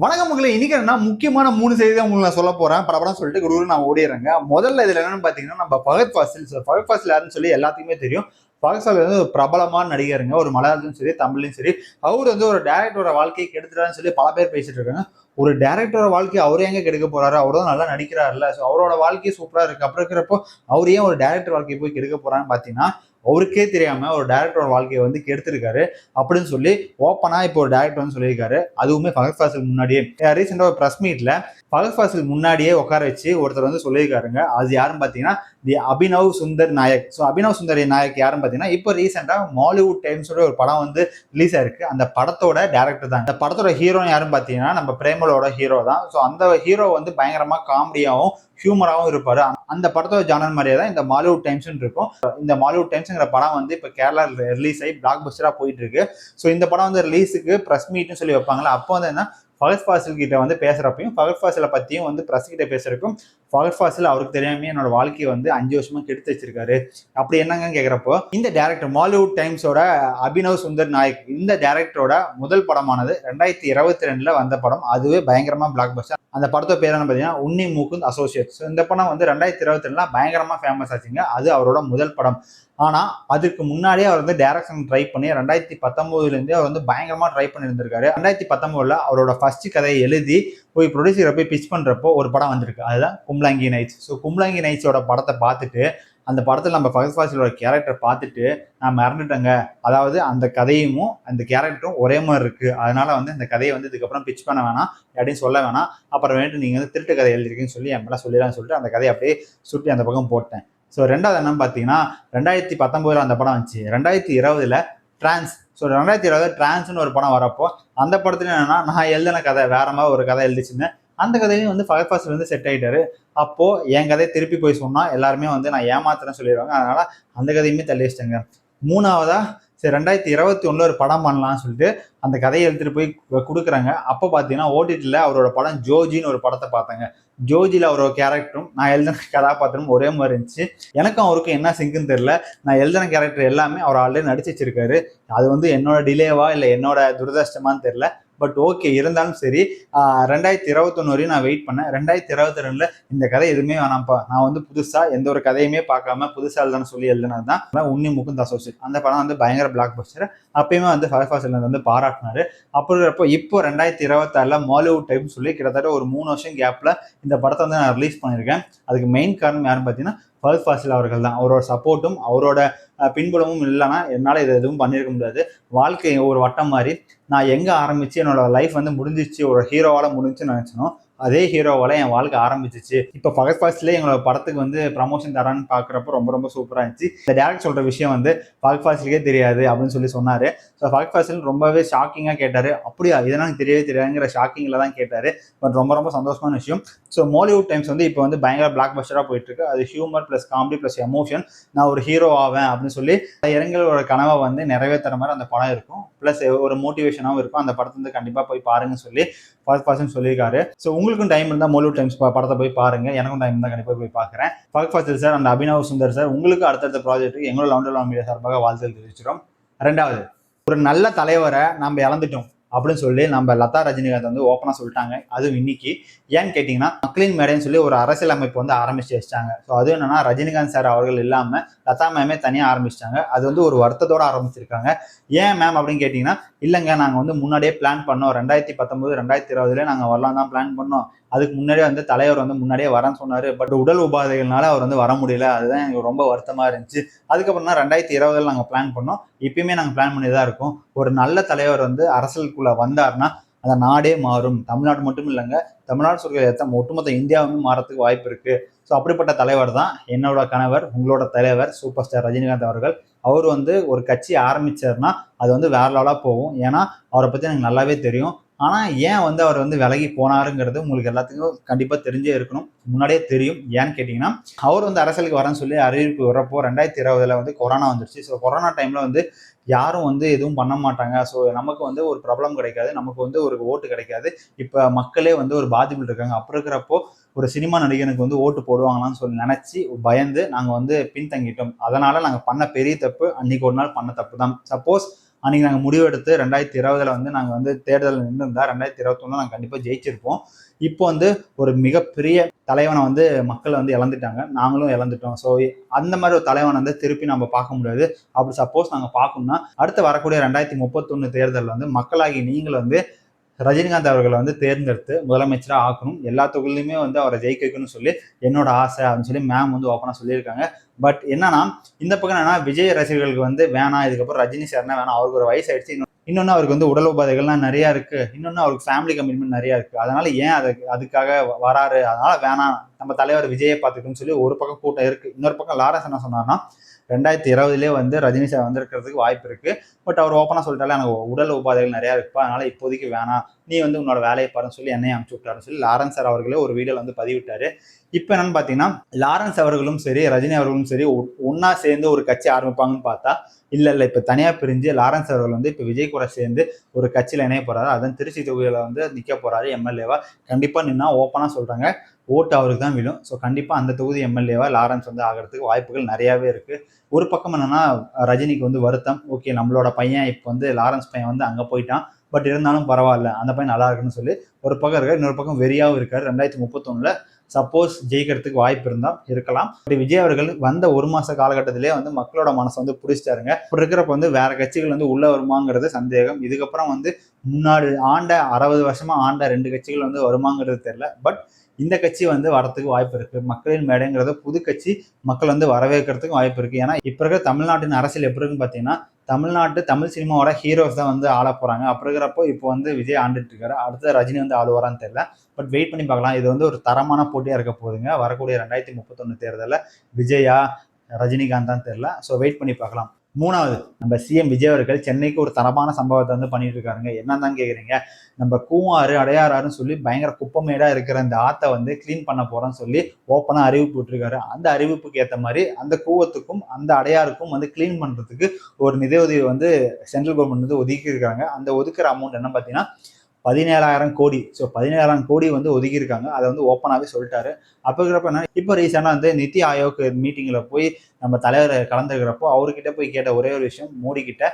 வணக்கம் மக்களை. இன்னைக்கு என்ன முக்கியமான 3 செய்தி தான் உங்களுக்கு நான் சொல்ல போறேன். படபடன்னு சொல்லிட்டு குரு நான் ஓடிடுறேங்க. முதல்ல இதுல என்னன்னு பாத்தீங்கன்னா, நம்ம ஃபகத் ஃபாசில். ஃபகத் ஃபாசில் யாருன்னு சொல்லி எல்லாத்துக்குமே தெரியும். ஃபகத் ஃபாசில் வந்து ஒரு பிரபலமான நடிகருங்க. ஒரு மலையாளத்திலும் சரி, தமிழ்லையும் சரி. அவர் வந்து ஒரு டைரக்டரோட வாழ்க்கையை கெடுத்துட்டாருன்னு சொல்லி பல பேர் பேசிட்டு இருக்காங்க. ஒரு டைரக்டரோட வாழ்க்கையை அவரே எங்க கெடுக்க போறாரு? அவர் தான் நல்லா நடிக்கிறாருல்ல. ஸோ அவரோட வாழ்க்கை சூப்பரா இருக்கு. அப்புறம் இருக்கிறப்போ அவர் ஏன் ஒரு டைரக்டர் வாழ்க்கையை போய் கெடுக்க போறான்னு பாத்தீங்கன்னா, அவருக்கே தெரியாம ஒரு டைரக்டரோட வாழ்க்கையை வந்து கெடுத்திருக்காரு அப்படின்னு சொல்லி ஓப்பனா இப்போ ஒரு டைரக்டர் வந்து சொல்லியிருக்காரு. அதுவுமே ஃபகத் ஃபாசில் முன்னாடியே ரீசெண்டா ஒரு பிரஸ் மீட்ல ஃபகத் ஃபாசில் முன்னாடியே உட்கார வச்சு ஒருத்தர் வந்து சொல்லியிருக்காருங்க. அது யாருன்னு பாத்தீங்கன்னா தி அபினவ் சுந்தர் நாயக். ஸோ அபினவ் சுந்தர் நாயக் யாருன்னு பாத்தீங்கன்னா, இப்போ ரீசெண்டா மாலிவுட் டைம்ஸோட ஒரு படம் வந்து ரிலீஸ் ஆயிருக்கு. அந்த படத்தோட டைரக்டர் தான். அந்த படத்தோட ஹீரோ யாருன்னு பாத்தீங்கன்னா நம்ம பிரேமலோட ஹீரோ தான். ஸோ அந்த ஹீரோ வந்து பயங்கரமா காமெடியாவும் ஹியூமராகவும் இருப்பாரு. அந்த படத்தோட ஜானர் மாதிரியே தான் இந்த மாலிவுட் டைம்ஸ் இருக்கும். இந்த மாலிவுட் டைம்ஸ்ங்கிற படம் வந்து இப்போ கேரளா ரிலீஸ் ஆகி பிளாக் பஸ்டரா போயிட்டு இருக்கு. ஸோ இந்த படம் வந்து ரிலீஸுக்கு பிரஸ் மீட்னு சொல்லி வைப்பாங்களா, அப்போ வந்து என்ன ஃபகத் ஃபாசில் கிட்ட வந்து பேசுறப்பையும் ஃபகத் ஃபாசிலை பத்தியும் வந்து பிரஸ் கிட்ட பேசுறப்பையும் ஃபகத் ஃபாசில் அவருக்கு தெரியாம என்னோட வாழ்க்கையை வந்து 5 வருஷமா கெடுத்து வச்சிருக்காரு. அப்படி என்னங்க கேட்கிறப்போ, இந்த டேரக்டர் மாலிவுட் டைம்ஸோட அபினவ் சுந்தர் நாயக் இந்த டேரக்டரோட முதல் படமானது 2022 வந்த படம். அதுவே பயங்கரமா பிளாக் பஸ்டர். அந்த படத்தோட பேர் என்ன பார்த்தீங்கன்னா உன்னி முகுந்த் அசோசியேட்ஸ். இந்த படம் வந்து 2022 பயங்கரமா ஃபேமஸ் ஆச்சுங்க. அது அவரோட முதல் படம். ஆனா அதுக்கு முன்னாடியே அவர் வந்து டைரக்ஷன் ட்ரை பண்ணி 2019 அவர் வந்து பயங்கரமா ட்ரை பண்ணி இருந்திருக்காரு. 2019 அவரோட ஃபர்ஸ்ட் கதையை எழுதி போய் ப்ரொடியூசரை போய் பிச் பண்றப்போ ஒரு படம் வந்திருக்கு. அதுதான் கும்லாங்கி நைட்ஸ். ஸோ கும்லாங்கி நைட்ஸோட படத்தை பார்த்துட்டு அந்த படத்தில் நம்ம ஃபகத் ஃபாசிலோட கேரக்டர் பார்த்துட்டு நான் மறந்துட்டேங்க. அதாவது அந்த கதையும் அந்த கேரக்டரும் ஒரே மாதிரி இருக்கு. அதனால வந்து இந்த கதையை வந்து இதுக்கப்புறம் பிச் பண்ண வேணாம் அப்படின்னு சொல்ல வேணாம். அப்புறம் வேண்டிட்டு நீங்க வந்து திருட்டு கதை எழுதிருக்கீங்கன்னு சொல்லி என் மேலே சொல்லிடலாம்னு சொல்லிட்டு அந்த கதையை அப்படியே சுட்டி அந்த பக்கம் போட்டேன். ஸோ ரெண்டாவது என்னன்னு பார்த்தீங்கன்னா 2019 அந்த படம் வந்துச்சு. 2020 டிரான்ஸ். ஸோ 2020 டிரான்ஸ்னு ஒரு படம் வரப்போ அந்த படத்துல என்னன்னா நான் எழுதின கதை வேற மாதிரி ஒரு கதை எழுதிச்சுன்னு அந்த கதையும் வந்து ஃபகத் ஃபாசில் வந்து செட் ஆயிட்டாரு. அப்போ என் கதையை திருப்பி போய் சொன்னா எல்லாருமே வந்து நான் ஏமாத்துறேன்னு சொல்லிடுவாங்க. அதனால அந்த கதையுமே தள்ளி வச்சிட்டேங்க. மூணாவதா சரி 2021 ஒரு படம் பண்ணலாம்னு சொல்லிட்டு அந்த கதையை எடுத்துட்டு போய் கொடுக்குறாங்க. அப்போ பார்த்தீங்கன்னா ஓடிடியில் அவரோட படம் ஜோஜின்னு ஒரு படத்தை பார்த்தாங்க. ஜோஜியில் அவரோட கேரக்டரும் நான் எழுதின கதாபாத்திரமும் ஒரே மாதிரி இருந்துச்சு. எனக்கும் அவருக்கும் என்ன சிங்குன்னு தெரியல. நான் எழுதின கேரக்டர் எல்லாமே அவர் ஆல்ரெடி நடிச்சு வச்சிருக்காரு. அது வந்து என்னோட டிலேவா இல்லை என்னோட துரதிருஷ்டமான்னு தெரியல. பட் ஓகே, இருந்தாலும் சரி 2021 வரையும் நான் வெயிட் பண்ணேன். 2022 இந்த கதை எதுவுமே வேணாம்ப்பா, நான் வந்து புதுசா எந்த ஒரு கதையுமே பார்க்காம புதுசா எழுதான்னு சொல்லி எழுதுனது தான் உன்னி முகுந்த் அசோசியேட். அந்த படம் வந்து பயங்கர பிளாக் பஸ்டர். அப்பயுமே வந்து ஃபகத் ஃபாசில் வந்து பாராட்டினாரு. அப்புறம் இப்போ 2026 மாலிவுட் டைம்னு சொல்லி கிட்டத்தட்ட ஒரு 3 வருஷம் கேப்ல இந்த படத்தை வந்து நான் ரிலீஸ் பண்ணியிருக்கேன். அதுக்கு மெயின் காரணம் யாருன்னு பார்த்தீங்கன்னா ஃபகத் ஃபாசில் அவர்கள் தான். அவரோட சப்போர்ட்டும் அவரோட பின்புலமும் இல்லைன்னா என்னால் இது எதுவும் பண்ணியிருக்க முடியாது. வாழ்க்கை ஒரு வட்டம் மாதிரி நான் எங்கே ஆரம்பிச்சு என்னோட லைஃப் வந்து முடிஞ்சிச்சு, ஒரு ஹீரோவால் முடிஞ்சுன்னு நினச்சனோ அதே ஹீரோவால என் வாழ்க்கை ஆரம்பிச்சிச்சு. இப்போ ஃபகத் ஃபாசிலே எங்களோட படத்துக்கு வந்து ப்ரமோஷன் தரான்னு பார்க்குறப்போ ரொம்ப ரொம்ப சூப்பராக இருந்துச்சு. இந்த டேரக்ட் சொல்கிற விஷயம் வந்து ஃபகத் ஃபாசிலுக்கே தெரியாது அப்படின்னு சொல்லி சொன்னார். ஸோ ஃபகத் ஃபாசில் ரொம்பவே ஷாக்கிங்காக கேட்டார். அப்படியா, இதெல்லாம் எனக்கு தெரியவே தெரியாதுங்கிற ஷாக்கிங்கில் தான் கேட்டார். பட் ரொம்ப ரொம்ப சந்தோஷமான விஷயம். ஸோ மாலிவுட் டைம்ஸ் வந்து இப்போ வந்து பயங்கர பிளாக் பஸ்டராக போயிட்டு இருக்கு. அது humour plus comedy plus emotion. நான் ஒரு ஹீரோ ஆவேன் அப்படின்னு சொல்லி இளைஞர்களோட கனவை வந்து நிறைவேற்றுற மாதிரி அந்த படம் இருக்கும். ப்ளஸ் ஒரு மோட்டிவேஷனாகவும் இருக்கும். அந்த படத்தை வந்து கண்டிப்பாக போய் பாருங்கன்னு சொல்லி ஃபகத் ஃபாசில் சொல்லியிருக்காரு. ஸோ உங்களுக்கும் டைம் இருந்தால் மாலிவுட் டைம்ஸ் படத்தை போய் பாருங்க. எனக்கும் டைம் இருந்தால் கண்டிப்பாக போய் பார்க்குறேன். Fahadh Faasil sir and Abhinav Sundar sir, உங்களுக்கு அடுத்தடுத்த ப்ராஜெக்ட்டுக்கு எங்களோட லவுண்டர் மீடியா சார்பாக வாழ்த்துக்கள் தெரிவிச்சிடும். ரெண்டாவது, ஒரு நல்ல தலைவரை நம்ம இழந்துட்டோம் அப்படின்னு சொல்லி நம்ம லதா ரஜினிகாந்த் வந்து ஓப்பனாக சொல்லிட்டாங்க. அதுவும் இன்னைக்கு ஏன்னு கேட்டிங்கன்னா மக்களின் மேடைன்னு சொல்லி ஒரு அரசியல் அமைப்பு வந்து ஆரம்பிச்சு வச்சிட்டாங்க. ஸோ அது என்னன்னா ரஜினிகாந்த் சார் அவர்கள் இல்லாமல் லதா மேமே தனியாக ஆரம்பிச்சிட்டாங்க. அது வந்து ஒரு வருத்தத்தோடு ஆரம்பிச்சிருக்காங்க. ஏன் மேம் அப்படின்னு கேட்டிங்கன்னா, இல்லைங்க நாங்கள் வந்து முன்னாடியே பிளான் பண்ணோம். 2019 2020 நாங்கள் வரலாம் தான் பிளான் பண்ணோம். அதுக்கு முன்னாடியே வந்து தலைவர் வந்து முன்னாடியே வரேன்னு சொன்னார். பட் உடல் உபாதைகள்னால அவர் வந்து வர முடியல. அதுதான் எனக்கு ரொம்ப வருத்தமாக இருந்துச்சு. அதுக்கப்புறம் தான் 2020 நாங்கள் பிளான் பண்ணோம். இப்பயுமே நாங்கள் பிளான் பண்ணி தான் இருக்கோம். ஒரு நல்ல தலைவர் வந்து அரசியலுக்குள்ள வந்தாருன்னா அந்த நாடே மாறும். தமிழ்நாடு மட்டும் இல்லைங்க, தமிழ்நாடு சொல்கிற ஒட்டுமொத்த இந்தியாவுமே மாறத்துக்கு வாய்ப்பு இருக்கு. ஸோ அப்படிப்பட்ட தலைவர் தான் என்னோட கணவர், உங்களோட தலைவர் சூப்பர் ஸ்டார் ரஜினிகாந்த் அவர்கள். அவர் வந்து ஒரு கட்சி ஆரம்பிச்சாருன்னா அது வந்து வேற லெவலாக போகும். ஏன்னா அவரை பற்றி எனக்கு நல்லாவே தெரியும். ஆனால் ஏன் வந்து அவர் வந்து விலகி போனாருங்கிறது உங்களுக்கு எல்லாத்துக்கும் கண்டிப்பாக தெரிஞ்சே இருக்கணும். முன்னாடியே தெரியும். ஏன்னு கேட்டிங்கன்னா, அவர் வந்து அரசியலுக்கு வரேன்னு சொல்லி அறிவிப்பு வரப்போ 2020 வந்து கொரோனா வந்துருச்சு. ஸோ கொரோனா டைமில் வந்து யாரும் வந்து எதுவும் பண்ண மாட்டாங்க. ஸோ நமக்கு வந்து ஒரு பிரபலம் கிடைக்காது, நமக்கு வந்து ஒரு ஓட்டு கிடைக்காது. இப்போ மக்களே வந்து ஒரு பாதிப்பில் இருக்காங்க. அப்படி இருக்கிறப்போ ஒரு சினிமா நடிகனுக்கு வந்து ஓட்டு போடுவாங்களான்னு சொல்லி நினச்சி பயந்து நாங்கள் வந்து பின்தங்கிட்டோம். அதனால் நாங்கள் பண்ண பெரிய தப்பு அன்றைக்கி ஒரு நாள் பண்ண தப்பு தான். சப்போஸ் அன்றைக்கி நாங்கள் முடிவெடுத்து 2020 வந்து நாங்கள் வந்து தேர்தல் நின்றுருந்தா 2021 நாங்கள் கண்டிப்பாக ஜெயிச்சிருப்போம். இப்போ வந்து ஒரு மிகப்பெரிய தலைவனை வந்து மக்கள் வந்து இழந்துட்டாங்க, நாங்களும் இழந்துட்டோம். ஸோ அந்த மாதிரி ஒரு தலைவனை வந்து திருப்பி நம்ம பார்க்க முடியாது. அப்படி சப்போஸ் நாங்கள் பார்க்கணும்னா அடுத்து வரக்கூடிய 2031 தேர்தலில் வந்து மக்களாகி நீங்கள் வந்து ரஜினிகாந்த் அவர்களை வந்து தேர்ந்தெடுத்து முதலமைச்சராக ஆக்கணும், எல்லா தொகுதியிலுமே வந்து அவரை ஜெயிக்க வைக்கணும்னு சொல்லி என்னோட ஆசை அப்படின்னு சொல்லி மேம் வந்து ஓப்பனாக சொல்லியிருக்காங்க. பட் என்னன்னா இந்த பக்கம் என்னன்னா விஜய் ரசிகர்களுக்கு வந்து வேணாம், இதுக்கப்புறம் ரஜினி சார்னா வேணாம், அவருக்கு ஒரு வயசு ஆயிடுச்சு, இன்னொன்று அவருக்கு வந்து உடல் உபாதைகள்லாம் நிறையா இருக்கு, இன்னொன்று அவருக்கு ஃபேமிலி கமிட்மெண்ட் நிறையா இருக்கு, அதனால ஏன் அதுக்காக வராரு, அதனால வேணாம், நம்ம தலைவர் விஜயை பார்த்துக்கணும்னு சொல்லி ஒரு பக்கம் கூட்டம் இருக்கு. இன்னொரு பக்கம் லாரன்ஸ் என்ன சொன்னார்னா 2020 வந்து ரஜினி சார் வந்திருக்கிறதுக்கு வாய்ப்பு இருக்கு. பட் அவர் ஓப்பனாக சொல்லிட்டாலே எனக்கு உடல் உபாதைகள் நிறையா இருக்குப்பா, அதனால இப்போதைக்கு வேணாம், நீ வந்து உன்னோட வேலையை பாருன்னு சொல்லி என்னையை அனுப்பிச்சு விட்டாருன்னு சொல்லி லாரன்ஸ் சார் அவர்களே ஒரு வீடியோவில் வந்து பதிவிட்டாரு. இப்போ என்னன்னு பார்த்தீங்கன்னா லாரன்ஸ் அவர்களும் சரி ரஜினி அவர்களும் சரி ஒன்னா சேர்ந்து ஒரு கட்சி ஆரம்பிப்பாங்கன்னு பார்த்தா இல்லை இப்போ தனியாக பிரிஞ்சு லாரன்ஸ் அவர்கள் வந்து இப்போ விஜய் கூட சேர்ந்து ஒரு கட்சியில் இணைய போறாரு. அதான் திருச்சி தொகுதியில் வந்து நிற்க போறாரு எம்எல்ஏவா. கண்டிப்பாக நின்னா ஓப்பனாக சொல்றாங்க ஓட்டு அவருக்கு தான் விழும். ஸோ கண்டிப்பாக அந்த தொகுதி எம்எல்ஏவா லாரன்ஸ் வந்து ஆகிறதுக்கு வாய்ப்புகள் நிறையாவே இருக்கு. ஒரு பக்கம் என்னன்னா ரஜினிக்கு வந்து வருத்தம், ஓகே நம்மளோட பையன் இப்போ வந்து லாரன்ஸ் பையன் வந்து அங்கே போயிட்டான், பட் இருந்தாலும் பரவாயில்ல அந்த பையன் நல்லா இருக்குன்னு சொல்லி ஒரு பக்கம் இருக்காரு. இன்னொரு பக்கம் வெறியாவும் இருக்காரு. 2031 சப்போஸ் ஜெயிக்கிறதுக்கு வாய்ப்பு இருந்தால் இருக்கலாம். விஜய் அவர்கள் வந்த ஒரு மாச காலகட்டத்திலே வந்து மக்களோட மனசை வந்து பிடிச்சிட்டாருங்க. இப்படி இருக்கிறப்ப வந்து வேற கட்சிகள் வந்து உள்ள வருமாங்கிறது சந்தேகம். இதுக்கப்புறம் வந்து முன்னாடி ஆண்ட 60 வருஷமா ஆண்ட 2 கட்சிகள் வந்து வருமாங்கிறது தெரியல. பட் இந்த கட்சி வந்து வரத்துக்கு வாய்ப்பு இருக்கு. மக்களின் மேடைங்கிறத புது கட்சி மக்கள் வந்து வரவேற்கிறதுக்கும் வாய்ப்பு இருக்கு. ஏன்னா இப்ப இருக்கிற தமிழ்நாட்டின் அரசியல் எப்படி இருக்குன்னு பாத்தீங்கன்னா தமிழ் சினிமாவோட ஹீரோஸ் தான் வந்து ஆள போறாங்க. அப்படி இருக்கிறப்போ இப்போ வந்து விஜய் ஆண்டுட்டு இருக்காரு, அடுத்த ரஜினி வந்து ஆளுவாரான்னு தெரியல. பட் வெயிட் பண்ணி பார்க்கலாம். இது வந்து ஒரு தரமான போட்டியா இருக்க போகுதுங்க வரக்கூடிய 2031 தேர்தலில். விஜயா ரஜினிகாந்த் தான் தெரியல. ஸோ வெயிட் பண்ணி பார்க்கலாம். மூணாவது நம்ம சிஎம் விஜய் அவர்கள் சென்னைக்கு ஒரு தரமான சம்பவத்தை வந்து பண்ணிட்டு இருக்காருங்க. என்னதான் கேட்குறீங்க, நம்ம கூவாறு அடையாறாருன்னு சொல்லி பயங்கர குப்பமேடா இருக்கிற அந்த ஆத்தை வந்து கிளீன் பண்ண போறோம்னு சொல்லி ஓப்பனா அறிவிப்பு விட்டுருக்காரு. அந்த அறிவிப்புக்கு ஏற்ற மாதிரி அந்த கூவத்துக்கும் அந்த அடையாருக்கும் வந்து கிளீன் பண்றதுக்கு ஒரு நிதியுதவி வந்து சென்ட்ரல் கவர்மெண்ட் வந்து ஒதுக்கி இருக்காங்க. அந்த ஒதுக்குற அமௌண்ட் என்ன பார்த்தீங்கன்னா 17,000 கோடி. ஸோ 17,000 கோடி வந்து ஒதுக்கியிருக்காங்க. அதை வந்து ஓப்பனாகவே சொல்லிட்டாரு. அப்போ இருக்கிறப்ப என்ன, இப்போ ரீசெண்டாக வந்து நித்தி ஆயோக் மீட்டிங்கில் போய் நம்ம தலைவர் கலந்துக்கிறப்போ அவர்கிட்ட போய் கேட்ட ஒரே ஒரு விஷயம், மோடி கிட்ட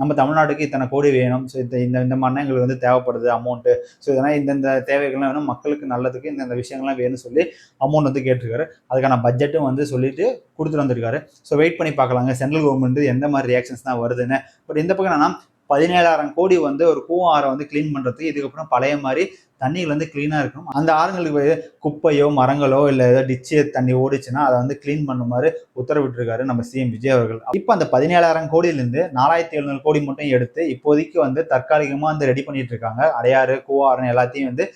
நம்ம தமிழ்நாட்டுக்கு இத்தனை கோடி வேணும், ஸோ இந்த மாதிரினா எங்களுக்கு வந்து தேவைப்படுது அமௌண்ட்டு, ஸோ இதனால் இந்தந்த தேவைகள்லாம் வேணும், மக்களுக்கு நல்லதுக்கு இந்த விஷயங்கள்லாம் வேணும்னு சொல்லி அமௌண்ட் வந்து கேட்டிருக்காரு. அதுக்கான பட்ஜெட்டும் வந்து சொல்லிட்டு கொடுத்துட்டு வந்திருக்காரு. ஸோ வெயிட் பண்ணி பார்க்கலாங்க சென்ட்ரல் கவர்மெண்ட் எந்த மாதிரி ரியாக்ஷன்ஸ் தான் வருதுன்னு. பட் இந்த பக்கம் என்னன்னா 17,000 கோடி வந்து ஒரு கூவாரை வந்து கிளீன் பண்றதுக்கு, இதுக்கப்புறம் பழைய மாதிரி தண்ணிகள் வந்து கிளீனா இருக்கணும். அந்த ஆறுங்களுக்கு குப்பையோ மரங்களோ இல்லை ஏதோ டிச்சு தண்ணி ஓடிச்சுன்னா அதை வந்து கிளீன் பண்ணுமாறு உத்தரவிட்டிருக்காரு நம்ம சிஎம் விஜய் அவர்கள். இப்போ அந்த 17,000 கோடியிலிருந்து 4,700 கோடி மட்டும் எடுத்து இப்போதைக்கு வந்து தற்காலிகமாக வந்து ரெடி பண்ணிட்டு இருக்காங்க. அடையாறு கூவாறுன்னு எல்லாத்தையும் வந்து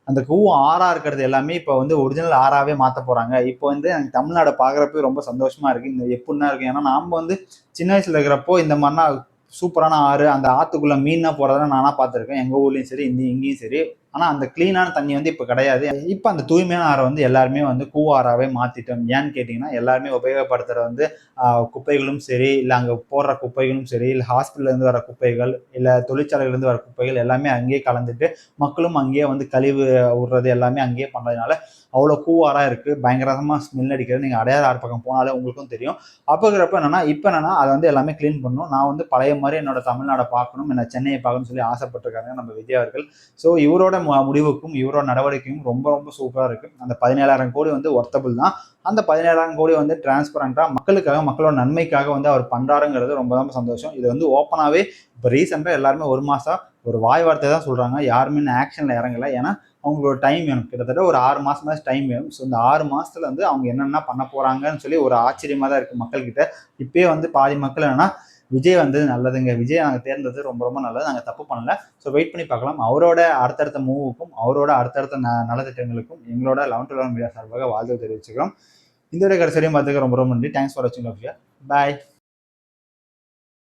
அந்த கூவம் ஆறா இருக்கிறது எல்லாமே இப்போ வந்து ஒரிஜினல் ஆறாவே மாற்ற போறாங்க. இப்போ வந்து எனக்கு தமிழ்நாடு பார்க்குறப்ப ரொம்ப சந்தோஷமா இருக்கு. இந்த எப்படின்னா இருக்கு, ஏன்னா நாம வந்து சின்ன வயசுல இருக்கிறப்போ இந்த மாதிரினா சூப்பரான ஆறு, அந்த ஆத்துக்குள்ள மீனா போறதெல்லாம் நானா பார்த்துருக்கேன் எங்க ஊர்லயும் சரி இங்கேயும் சரி. ஆனா அந்த கிளீனான தண்ணி வந்து இப்ப கிடையாது. இப்ப அந்த தூய்மையான ஆறை வந்து எல்லாருமே வந்து கூவாராவே மாத்திட்டோம். ஏன்னு கேட்டீங்கன்னா எல்லாருமே உபயோகப்படுத்துற வந்து குப்பைகளும் சரி, இல்ல அங்க போடுற குப்பைகளும் சரி, இல்ல ஹாஸ்பிட்டல்ல இருந்து வர குப்பைகள், இல்ல தொழிற்சாலையில இருந்து வர குப்பைகள் எல்லாமே அங்கேயே கலந்துட்டு மக்களும் அங்கேயே வந்து கழிவு விடுறது எல்லாமே அங்கேயே பண்றதுனால அவ்வளோ கூவாரா இருக்கு. பயங்கரமா ஸ்மெல் அடிக்கிறது. நீங்க அடையாறு ஆறு பக்கம் போனாலே உங்களுக்கும் தெரியும். அப்போங்கிறப்ப என்னன்னா அதை வந்து எல்லாமே கிளீன் பண்ணணும். நான் வந்து பழைய மாதிரி என்னோட தமிழ்நாடை பார்க்கணும், என்ன சென்னையை பார்க்கணும்னு சொல்லி ஆசைப்பட்டிருக்காங்க நம்ம விஜய் அவர்கள். ஸோ இவரோட முடிவுக்கும் இவரோட நடவடிக்கையும் ரொம்ப ரொம்ப சூப்பராக இருக்கு. அந்த 17,000 கோடி வந்து ஒர்த்தபிள் தான். அந்த 17,000 கோடி வந்து டிரான்ஸ்பரண்டா மக்களுக்காக மக்களோட நன்மைக்காக வந்து அவர் பண்றாருங்கிறது ரொம்ப ரொம்ப சந்தோஷம். இது வந்து ஓப்பனாவே இப்போ ரீசெண்டா எல்லாருமே ஒரு மாசம் ஒரு வாய் வார்த்தை தான் சொல்றாங்க, யாருமே ஆக்ஷன்ல இறங்கல. ஏன்னா அவங்களோட டைம் வேணும், கிட்டத்தட்ட ஒரு 6 மாசம் டைம் வேணும். ஸோ இந்த 6 மாசத்துல வந்து அவங்க என்னென்ன பண்ண போறாங்கன்னு சொல்லி ஒரு ஆச்சரியமா தான் இருக்கு மக்கள் கிட்ட. இப்பயே வந்து பாதி மக்கள் என்னன்னா விஜய் வந்து நல்லதுங்க, விஜய் நாங்கள் தேர்ந்தது ரொம்ப ரொம்ப நல்லது, நாங்கள் தப்பு பண்ணல. ஸோ வெயிட் பண்ணி பார்க்கலாம். அவரோட அடுத்தடுத்த மூவுக்கும் அவரோட அடுத்தடுத்த நலத்திட்டங்களுக்கும் எங்களோட 11 to 11 மீடியா சார்பாக வாழ்த்து தெரிவிச்சுக்கிறோம். இந்த வீடியோ கடைசி வரையும் பார்த்துக்க ரொம்ப ரொம்ப நன்றி. தேங்க்ஸ் ஃபார் வாட்சிங். பாய்.